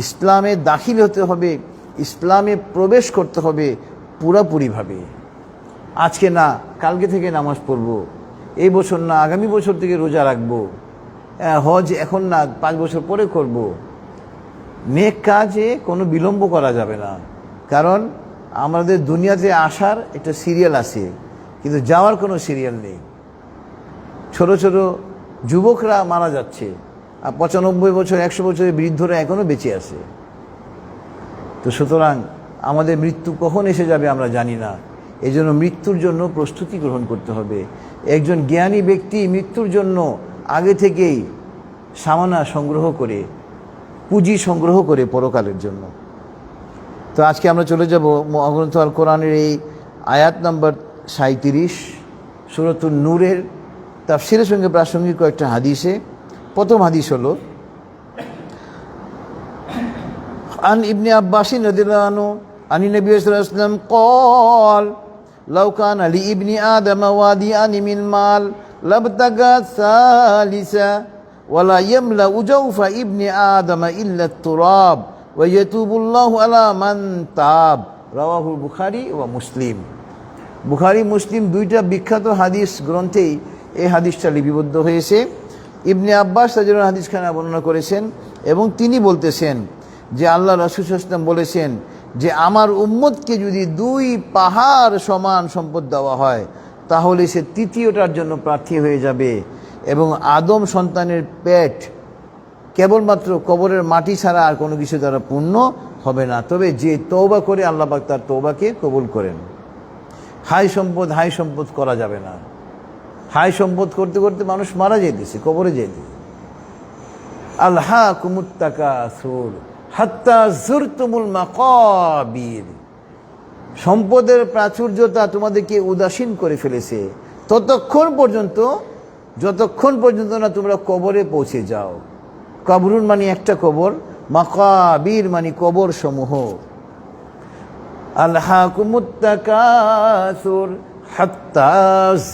ইসলামে দাখিল হতে হবে, ইসলামে প্রবেশ করতে হবে পুরাপুরিভাবে। আজকে না, কালকে থেকে নামাজ পড়ব, এই বছর না, আগামী বছর থেকে রোজা রাখবো, হজ এখন না, 5 বছর পরে করব। নেক কাজে কোনো বিলম্ব করা যাবে না, কারণ আমাদের দুনিয়াতে আসার একটা সিরিয়াল আছে, কিন্তু যাওয়ার কোনো সিরিয়াল নেই। ছোট ছোট যুবকরা মারা যাচ্ছে, আর 95 বছর 100 বছরের বৃদ্ধরা এখনও বেঁচে আছে। তো সুতরাং আমাদের মৃত্যু কখন এসে যাবে আমরা জানি না, এই জন্য মৃত্যুর জন্য প্রস্তুতি গ্রহণ করতে হবে। একজন জ্ঞানী ব্যক্তি মৃত্যুর জন্য আগে থেকেই সামানা সংগ্রহ করে, পুঁজি সংগ্রহ করে পরকালের জন্য। তো আজকে আমরা চলে যাব মহাগ্রন্থ আল কোরআনের এই আয়াত নাম্বার 37 সূরাতুন নূরের তাফসীরের সঙ্গে প্রাসঙ্গিক কয়েকটা হাদিসে। প্রথম হাদিস হলো, আন ইবনে আব্বাস রাদিয়াল্লাহু আনহু আনি নবী সাল্লাল্লাহু আলাইহি ওয়াসাল্লাম قال لو كان لابن آدم واديان من مال لابتغى ثالثا ولا يملأ جوف ابن آدم إلا التراب ويتوب الله على من تاب রাওয়াহু বুখারী ওয়া মুসলিম। বুখারী মুসলিম দুইটা বিখ্যাত হাদিস গ্রন্থেই এই হাদিসটা লিপিবদ্ধ হয়েছে। ইবনে আব্বাস রাদিয়াল্লাহু আনহু হাদিসখানা বর্ণনা করেছেন এবং তিনি বলতেছেন যে আল্লাহ রাসূল সাল্লাল্লাহু আলাইহি ওয়াসাল্লাম বলেছেন যে আমার উম্মতকে যদি 2 পাহাড় সমান সম্পদ দেওয়া হয় তাহলে সে তৃতীয়টার জন্য প্রার্থী হয়ে যাবে, এবং আদম সন্তানের পেট কেবলমাত্র কবরের মাটি ছাড়া আর কোনো কিছু দ্বারা পূর্ণ হবে না। তবে যে তওবা করে আল্লাহ পাক তার তওবাকে কবুল করেন। হাই সম্পদ করা যাবে না। হাই সম্পদ করতে করতে মানুষ মারা যেতেছে, কবরে যেতেছে। আলহাকুমুত তাকাসুর হাত্তা যুরতুমুল মাকাবির, সম্পদের প্রাচুর্যতা তোমাদেরকে উদাসীন করে ফেলেছে যতক্ষণ পর্যন্ত না তোমরা কবরে পৌঁছে যাও। কবরুন মানে একটা কবর, মাকাবির মানে কবর সমূহ। আলহাকুমুত তাকাসুর হাত্তা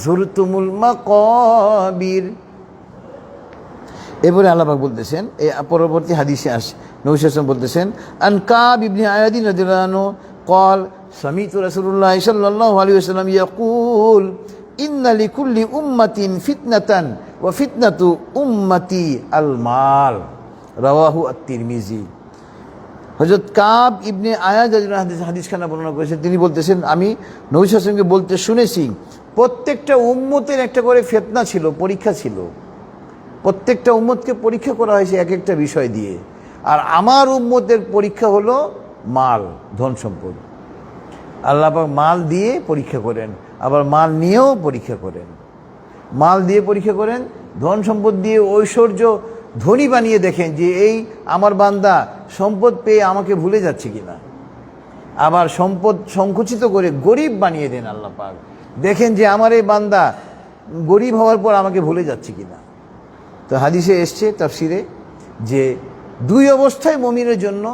যুরতুমুল মাকাবির। এবারে আল্লাহ পাক বলতেছেন, এই পরবর্তী হাদিসে আসে নবী সাল্লাল্লাহু আলাইহি ওয়াসাল্লাম বলতেছেন, আন কাব ইবনে আয়াদ রাদিয়াল্লাহু আনহু قال سمعت رسول الله صلى الله عليه وسلم يقول إن لكل أمة فتنة وفتنة أمتي المال رواه الترمذي। হযরত কাব ইবনে আয়াদ রাদিয়াল্লাহু আনহু হাদিসখানা বর্ণনা করেছেন। তিনি বলতেছেন, আমি নবী সাল্লাল্লাহু আলাইহি ওয়াসাল্লামকে বলতে শুনেছি প্রত্যেকটা উম্মতের একটা করে ফিতনা ছিল, পরীক্ষা ছিল। প্রত্যেকটা উম্মতকে পরীক্ষা করা হয়েছে এক একটা বিষয় দিয়ে। আর আমার উম্মতের পরীক্ষা হলো মাল, ধন সম্পদ। আল্লাহ পাক মাল দিয়ে পরীক্ষা করেন, আবার মাল নিয়েও পরীক্ষা করেন। মাল দিয়ে পরীক্ষা করেন, ধন সম্পদ দিয়ে ঐশ্বর্য ধনী বানিয়ে দেখেন যে এই আমার বান্দা সম্পদ পেয়ে আমাকে ভুলে যাচ্ছে কিনা। আবার সম্পদ সংকুচিত করে গরিব বানিয়ে দেন আল্লাহ পাক, দেখেন যে আমার এই বান্দা গরিব হওয়ার পর আমাকে ভুলে যাচ্ছে কিনা। তো হাদিসে এসছে তাফসিরে যে দুই অবস্থায় মুমিনের জন্য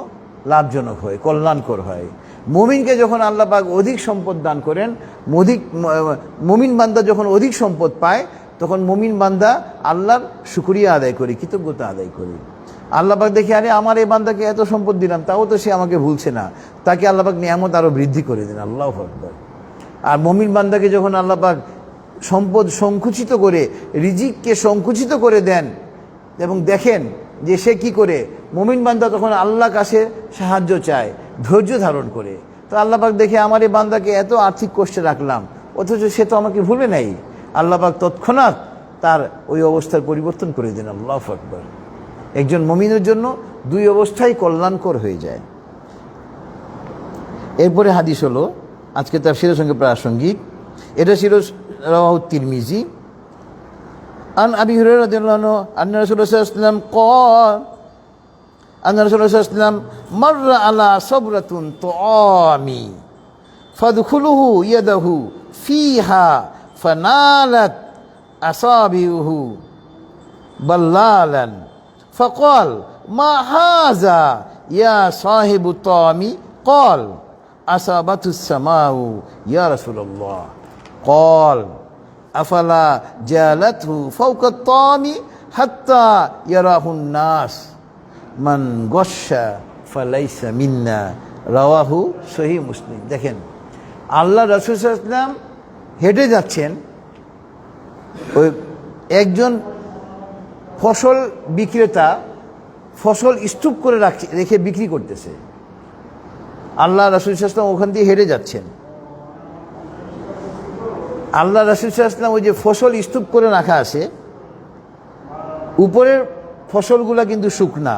লাভজনক হয়, কল্যাণকর হয়। মুমিনকে যখন আল্লাহ পাক অধিক সম্পদ দান করেন, মুমিন বান্দা যখন অধিক সম্পদ পায়, তখন মুমিন বান্দা আল্লাহর শুকরিয়া আদায় করে, কৃতজ্ঞতা আদায় করে। আল্লাহ পাক দেখে, আরে আমার এই বান্দাকে এত সম্পদ দিলাম, তাও তো সে আমাকে ভুলছে না, তাকে আল্লাহ পাক নিয়ামত আরও বৃদ্ধি করে দেন। আল্লাহু আকবার। আর মুমিন বান্দাকে যখন আল্লাহ পাক সম্পদ সংকুচিত করে, রিজিককে সংকুচিত করে দেন, এবং দেখেন যে সে কি করে, মুমিন বান্দা তখন আল্লাহর কাছে সাহায্য চায়, ধৈর্য ধারণ করে। তো আল্লাহ পাক দেখে, আমার এই বান্দাকে এত আর্থিক কষ্টে রাখলাম, অথচ সে তো আমাকে ভুলে নাই। আল্লাহ পাক তৎক্ষণাৎ তার ওই অবস্থার পরিবর্তন করে দেন। আল্লাহু আকবার। একজন মুমিনের জন্য দুই অবস্থাই কল্যাণকর হয়ে যায়। এরপরে হাদিস হলো আজকে তাফসীরের সঙ্গে প্রাসঙ্গিক। এটা ছিল রাওয়াহু তিরমিজি। আন আবি হুরায়রা রাদিয়াল্লাহু আনহু আন্না রাসূলুল্লাহ সাল্লাল্লাহু আলাইহি ওয়াসাল্লাম ক্বাল আন্না রাসূলুল্লাহ সাল্লাল্লাহু আলাইহি ওয়াসাল্লাম মাররা আলা সাবরাতুন তুআমি ফাদখুলুহু ইয়াদাহু ফিহা ফানালাত আসাবিহু বাল্লালান ফাকাল মা হাযা ইয়া সাহিবু তুআমি قال أصابته السماء يا رسول الله قال أفلا جالته فوق الطعام حتى يراه الناس من غش فليس منا رواه সহিহ মুসলিম। দেখেন, আল্লাহ রাসূল সাল্লাল্লাহু আলাইহি ওয়াসাল্লাম হেঁটে যাচ্ছেন, ওই একজন ফসল বিক্রেতা ফসল স্তূপ করে রেখে বিক্রি করতেছে। আল্লাহ রাসূল সাল্লাল্লাহু আলাইহি ওয়াসাল্লাম ওখান দিয়ে হেঁটে যাচ্ছেন। আল্লাহ রাসূল সাল্লাল্লাহু আলাইহি ওয়াসাল্লাম ওই যে ফসল স্তূপ করে রাখা আছে, উপরের ফসলগুলা কিন্তু শুকনা।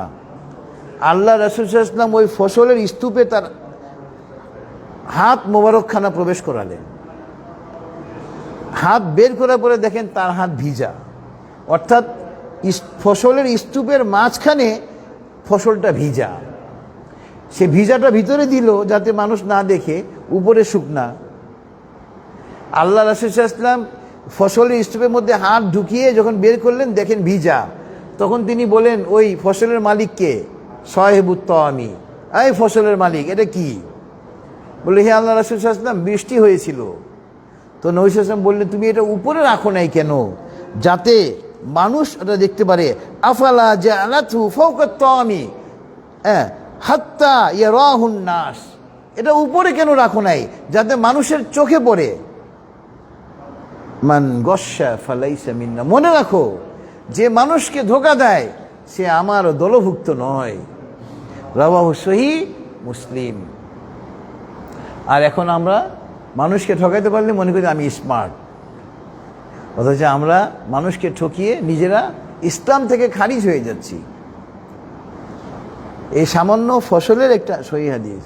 আল্লাহ রাসূল সাল্লাল্লাহু আলাইহি ওয়াসাল্লাম ওই ফসলের স্তূপে তার হাত মোবারকখানা প্রবেশ করালেন। হাত বের করার পরে দেখেন তার হাত ভিজা, অর্থাৎ ফসলের স্তূপের মাঝখানে ফসলটা ভিজা। সে ভিজাটা ভিতরে দিল যাতে মানুষ না দেখে, উপরে শুকনা। আল্লাহ রাসূল সাল্লাল্লাহু আলাইহি ওয়াসাল্লাম ফসলের স্তূপের মধ্যে হাত ঢুকিয়ে যখন বের করলেন, দেখেন ভিজা। তখন তিনি বলেন ওই ফসলের মালিককে, সাহিবুত তুআমি, এই ফসলের মালিক, এটা কি? বলে, হে আল্লাহ রাসূল সাল্লাল্লাহু আলাইহি ওয়াসাল্লাম, বৃষ্টি হয়েছিল। তো নবী সাল্লাল্লাহু আলাইহি ওয়াসাল্লাম বললেন, তুমি এটা উপরে রাখো নাই কেন, যাতে মানুষ এটা দেখতে পারে। আফালা জাআলাতু ফাওকা তুআমি হাত্তা ইয়ারাহুন নাস, এটা উপরে কেন রাখো নাই, যাতে মানুষের চোখে পড়ে। মান গস্যা ফালাইসা মিন্না, মনে রাখো যে মানুষকে ধোঁকা দেয় সে আমার দলভুক্ত নয়। রাওয়াহু সহিহ মুসলিম। আর এখন আমরা মানুষকে ঠকাইতে পারলে মনে করি আমি স্মার্ট, অথচ আমরা মানুষকে ঠকিয়ে নিজেরা ইসলাম থেকে খারিজ হয়ে যাচ্ছি। এই সামান্য ফসলের একটা সহিহ হাদিস,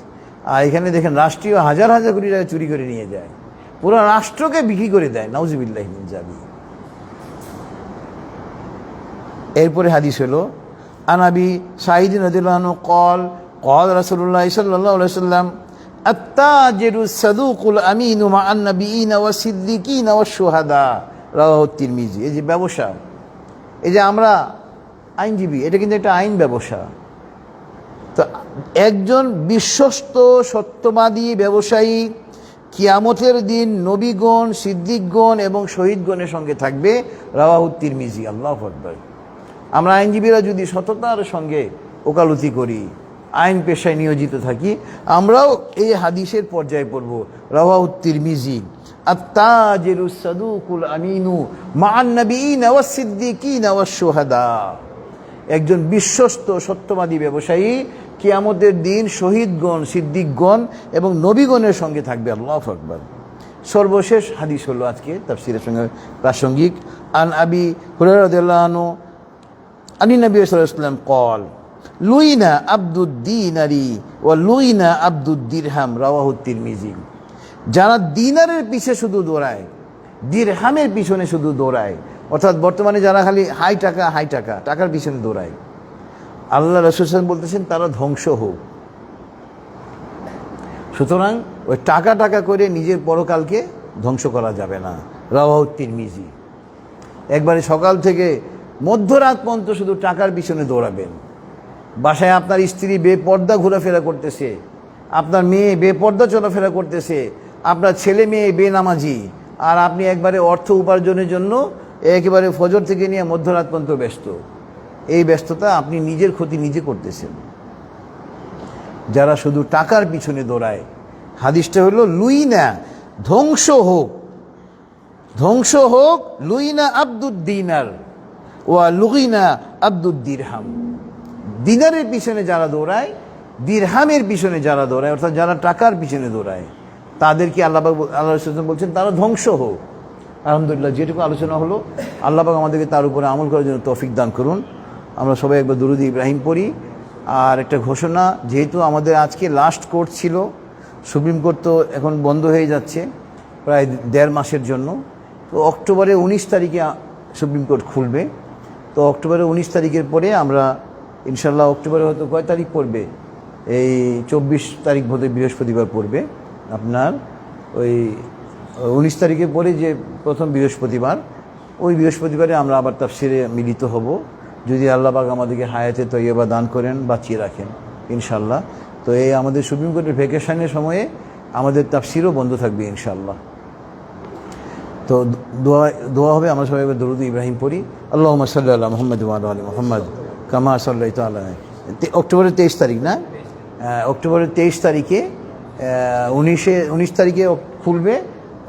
আর এখানে দেখেন রাষ্ট্রীয় হাজার হাজার কোটি টাকা চুরি করে নিয়ে যায়, পুরো রাষ্ট্রকে বিক্রি করে দেয়। নাউজুবিল্লাহি মিন যালিক। এরপরে হাদিস হলো আনাবি সাঈদ রাদিয়াল্লাহু আনহু قال قال رسول الله صلى الله عليه وسلم التاجر الصدوق الامين مع النبيين والصديقين والشهداء রাওয়াহু তিরমিজি। এই যে ব্যবসা, এই যে আমরা আইনজীবী, এটা কিন্তু একটা আইন ব্যবসা। তো একজন বিশ্বস্ত সত্যবাদী ব্যবসায়ী কিয়ামতের দিন নবীগণ, সিদ্দিকগণ এবং শহীদগণের সঙ্গে থাকবে। রাওয়াহু তিরমিজি। আল্লাহু আকবার। আমরা আইনজীবীরা যদি সততার সঙ্গে ওকালতি করি, আইন পেশায় নিয়োজিত থাকি, আমরাও এই হাদিসের পর্যায়ে পড়ব। রাওয়াহু তিরমিজি। আত-তাজিরুস সাদুকুল আমিনু মা'আন নাবিয়িনা ওয়াস সিদ্দিকিনা ওয়াস শুহাদা। একজন বিশ্বস্ত সত্যবাদী ব্যবসায়ী কিয়ামতের দিন শহীদগণ, সিদ্দিকগণ এবং নবীগণের সঙ্গে থাকবে। আল্লাহু আকবার। সর্বশেষ হাদিস হলো আজকে তাফসীরের সঙ্গে প্রাসঙ্গিক। আন আবি হুরায়রা রাদিয়াল্লাহু আনহু আনি নবী সাল্লাল্লাহু আলাইহি ওয়াসাল্লাম قال লুইনা আব্দুদ দিনারি ওয়া লুইনা আব্দুদ দিরহাম রাওয়াহু তিরমিজি। যারা দিনারের পিছে শুধু দৌড়ায়, দিরহামের পিছনে শুধু দৌড়ায়, অর্থাৎ বর্তমানে যারা খালি হাই টাকা টাকার পিছনে দৌড়ায়, আল্লাহ রাসূল সাল্লাল্লাহু আলাইহি ওয়াসাল্লাম বলতেছেন তারা ধ্বংস হোক। সুতরাং ওই টাকা করে নিজের পরকালকে ধ্বংস করা যাবে না। রাওয়াহু তিরমিজি। একবারে সকাল থেকে মধ্যরাত পর্যন্ত শুধু টাকার পিছনে দৌড়াবেন। বাসায় আপনার স্ত্রী বেপর্দা ঘোরাফেরা করতেছে, আপনার মেয়ে বেপর্দা চলাফেরা করতেছে, আপনার ছেলে মেয়ে বেনামাজি, আর আপনি একবারে অর্থ উপার্জনের জন্য একেবারে ফজর থেকে নিয়ে মধ্যরাত পর্যন্ত ব্যস্ত। এই ব্যস্ততা আপনি নিজের ক্ষতি নিজে করতেছেন। যারা শুধু টাকার পিছনে দৌড়ায়, হাদিসটা হলো লুইনা, ধ্বংস হোক লুইনা আব্দুদ দিনার ওয়া লুগিনা আব্দুদ দিরহাম। দিনারের পিছনে যারা দৌড়ায়, দিরহামের পিছনে যারা দৌড়ায়, অর্থাৎ যারা টাকার পিছনে দৌড়ায়, তাদেরকে আল্লাহ বলছেন তারা ধ্বংস হোক। আলহামদুলিল্লাহ, যেটুকু আলোচনা হলো আল্লাহ পাক আমাদেরকে তার উপরে আমল করার জন্য তৌফিক দান করুন। আমরা সবাই একবার দুরূদ ইব্রাহিম পড়ি। আর একটা ঘোষণা, যেহেতু আমাদের আজকে লাস্ট কোর্ট ছিল, সুপ্রিম কোর্ট তো এখন বন্ধ হয়ে যাচ্ছে প্রায় 1.5 মাসের জন্য। তো অক্টোবরের 19 তারিখে সুপ্রিম কোর্ট খুলবে। তো অক্টোবরের 19 তারিখের পরে আমরা ইনশাল্লাহ, অক্টোবরে হয়তো কয় তারিখ পড়বে, এই 24 তারিখ বোধহয় বৃহস্পতিবার পড়বে। আপনার ওই 19 তারিখে পরে যে প্রথম বৃহস্পতিবার, ওই বৃহস্পতিবারে আমরা আবার তাফসিরে মিলিত হব, যদি আল্লাহ পাক আমাদেরকে হায়াতে তৈয়বা দান করেন, বাঁচিয়ে রাখেন ইনশাল্লাহ। তো এই আমাদের সুপ্রিম কোর্টের ভ্যাকেশনের সময়ে আমাদের তাফসিরও বন্ধ থাকবে ইনশাল্লাহ। তো দোয়া হবে, আমরা সবাই দরুদ ইব্রাহিম পড়ি। আল্লাহুম্মা সাল্লি আলা মুহাম্মাদ ওয়া আলা আলি মুহাম্মাদ কামা সাল্লাইতা আলা। অক্টোবরের 23 তারিখ না, অক্টোবরের 23 তারিখে 19 তারিখে খুলবে,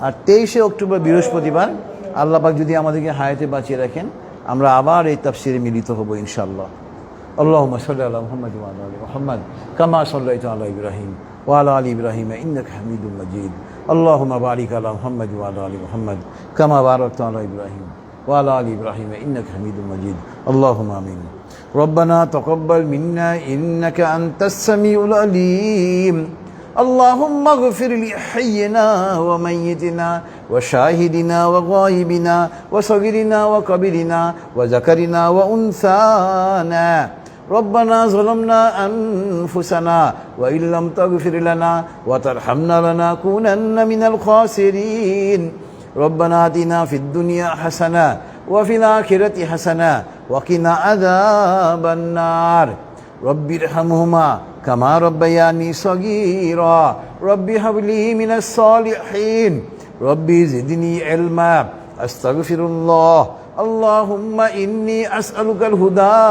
আর 23 অক্টোবর বৃহস্পতিবার আল্লাহ পাক যদি আমাদেরকে হায়াতে বাঁচিয়ে রাখেন, আমরা আবার এই তাফসিরে মিলিত হব ইনশাআল্লাহ। আল্লাহুম্মা সাল্লি আলা মুহাম্মাদ ওয়া আলা আলি মুহাম্মাদ কামা সাল্লাইতা আলা ইব্রাহিম ওয়া আলা আলি ইব্রাহিম ইন্নাকা হামিদুম মাজিদ। আল্লাহুম্মা বারিক আলা মুহাম্মাদ ওয়া আলা আলি মুহাম্মাদ কামা বারাকতা আলা ইব্রাহিম ওয়া আলা আলি ইব্রাহিম ইন্নাকা হামিদুম মাজিদ। আল্লাহুম্মা আমিন। ربنا تقبل منا إنك أنت السميع العليم. اللهم اغفر لحينا وميتنا وشاهدنا وغائبنا وصغيرنا وكبيرنا وذكرنا وأنثانا. ربنا ظلمنا أنفسنا وإن لم تغفر لنا وترحمنا لنكونن من الخاسرين. ربنا آتنا في الدنيا حسنة وفي الآخرة حسنة وقنا عذاب النار. رب ارحمهما كما ربياني صغيرا. رب هب لي من الصالحين. رب زدني علما. أستغفر الله. اللهم إني أسألك الهدى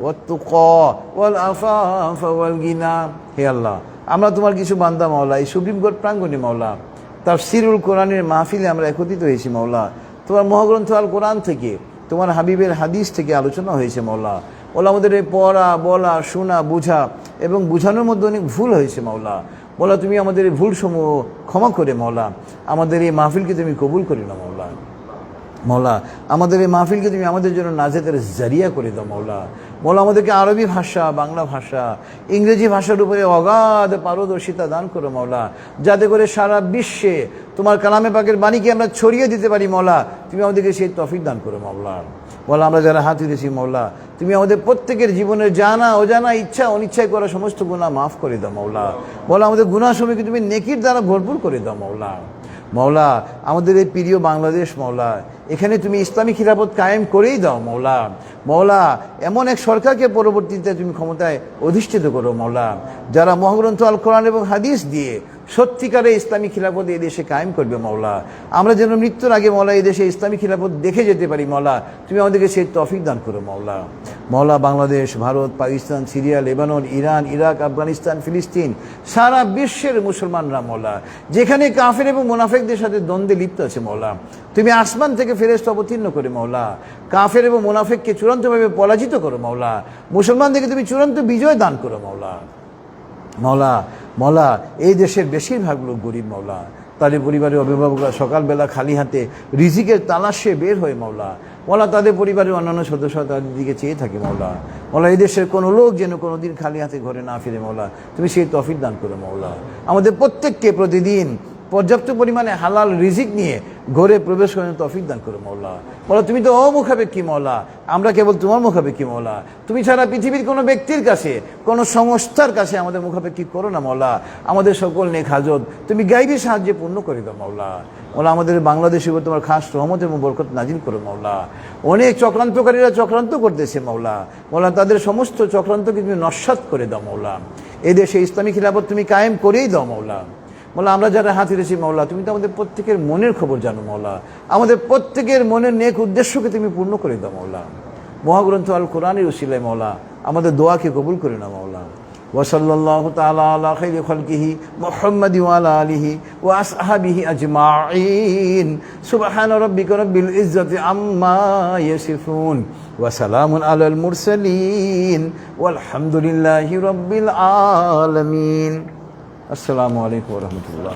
والتقى والعفاف والغنى. হে আল্লাহ, আমরা তোমার কিছু বান্দা মাওলা, এই সুপ্রিম কোর্ট প্রাঙ্গণে মাওলা তাফসিরুল কোরআনের মাহফিলে আমরা একত্রিত হয়েছি মাওলা। তোমার মহাগ্রন্থ আল কোরআন থেকে, তোমার হাবিবের হাদিস থেকে আলোচনা হয়েছে মাওলা। ওলা আমাদের এই পড়া, বলা, শোনা, বোঝা এবং বোঝানোর মধ্যে অনেক ভুল হয়েছে মাওলা। বলা তুমি আমাদের এই ভুলসমূহ ক্ষমা করে মাওলা, আমাদের এই মাহফিলকে তুমি কবুল করে নাও মাওলা। মাওলা আমাদের এই মাহফিলকে তুমি আমাদের জন্য নাজাতের জারিয়া করে দাও মাওলা। মাওলা আমাদেরকে আরবি ভাষা, বাংলা ভাষা, ইংরেজি ভাষার উপরে অগাধ পারদর্শিতা দান করো মাওলা, যাতে করে সারা বিশ্বে তোমার কালামে পাকের বাণীকে আমরা ছড়িয়ে দিতে পারি মাওলা। তুমি আমাদেরকে সেই তৌফিক দান করো মাওলা। মাওলা আমরা যারা হাত দিয়েছি মাওলা, তুমি আমাদের প্রত্যেকের জীবনের জানা অজানা, ইচ্ছা অনিচ্ছায় করা সমস্ত গুনাহ মাফ করে দাও মাওলা। মাওলা আমাদের গুনাহসমূহকে তুমি নেকির দ্বারা ভরপুর করে দাও মাওলা। মাওলা আমাদের এই প্রিয় বাংলাদেশ মাওলা, এখানে তুমি ইসলামী খিলাফত কায়েম করেই দাও মাওলা। মাওলা এমন এক সরকারকে পরবর্তীতে তুমি ক্ষমতায় অধিষ্ঠিত করো মাওলা, যারা মহাগ্রন্থ আল কোরআন এবং হাদিস দিয়ে সত্যিকারে ইসলামী খিলাফত এই দেশে কায়েম করবে মাওলা। আমরা যেন মৃত্যুর আগে মাওলা এই দেশে ইসলামী খিলাফত দেখে যেতে পারি মাওলা। তুমি আমাদেরকে সেই তৌফিক দান করো মাওলা। মাওলা Bangladesh, Bharat, Pakistan, Syria, Lebanon, Iran, Iraq, Afghanistan, ফিলিস্তিন, সারা বিশ্বের মুসলমানরা মাওলা যেখানে কাফের এবং মুনাফিকদের সাথে দ্বন্দ্বে লিপ্ত আছে মাওলা, তুমি আসমান থেকে ফেরেশতা অবতীর্ণ করে মাওলা কাফের এবং মুনাফিককে চূড়ান্তভাবে পরাজিত করো মাওলা। মুসলমানদেরকে তুমি চূড়ান্ত বিজয় দান করো মাওলা। মাওলা মাওলা এই দেশের বেশিরভাগ লোক গরিব মাওলা, তাদের পরিবারের অভিভাবকরা সকালবেলা খালি হাতে রিজিকের তালাশে বের হয় মাওলা। মাওলা তাদের পরিবারের অন্যান্য সদস্যরা তাদের দিকে চেয়ে থাকে মাওলা। মাওলা এই দেশের কোনো লোক যেন কোনো দিন খালি হাতে ঘরে না ফিরে মাওলা, তুমি সেই তৌফিক দান করো মাওলা। আমাদের প্রত্যেককে প্রতিদিন পর্যাপ্ত পরিমাণে হালাল রিজিক নিয়ে ঘরে প্রবেশ করার তৌফিক দান করো মাওলা। মাওলা তুমি তো অমুখাপেক্ষী মাওলা, আমরা কেবল তোমার মুখাপেক্ষী মাওলা। তুমি ছাড়া পৃথিবীর কোনো ব্যক্তির কাছে, কোনো সংস্থার কাছে আমাদের মুখাপেক্ষী করো না মাওলা। আমাদের সকল নেক হাজত তুমি গাইবী সাহায্যে পূর্ণ করে দাও মাওলা। মাওলা আমাদের বাংলাদেশের উপর তোমার খাস রহমত এবং বরকত নাজিল করো মাওলা। অনেক চক্রান্তকারীরা চক্রান্ত করতেছে মাওলা। মাওলা তাদের সমস্ত চক্রান্তকে তুমি নস্যাৎ করে দাও মাওলা। এই দেশে ইসলামী খিলাফত তুমি কায়েম করেই দাও মাওলা। মাওলা আমরা যারা হাত ধরেছি মাওলা, তুমি তো আমাদের প্রত্যেকের মনের খবর জানো মাওলা। আমাদের প্রত্যেকের মনের নেক উদ্দেশ্যকে তুমি পূর্ণ করে দাও মাওলা। মহাগ্রন্থ আল কোরআনের উসিলায় মাওলা আমাদের দোয়াকে কবুল করে নাও মাওলা। ওয়াসাল্লাল্লাহু তাআলা আলা খাইরি খালকিহি মুহাম্মাদি ওয়া আলা আলিহি ওয়া আসহাবিহি আজমাইন। সুবহান রাব্বিকা রাব্বিল ইজ্জাতি আম্মা ইয়াসিফুন ওয়া সালামুন আলাল মুরসালিন ওয়ালহামদুলিল্লাহি রাব্বিল আলামিন। আসসালামু আলাইকুম ওয়া রাহমাতুল্লাহ।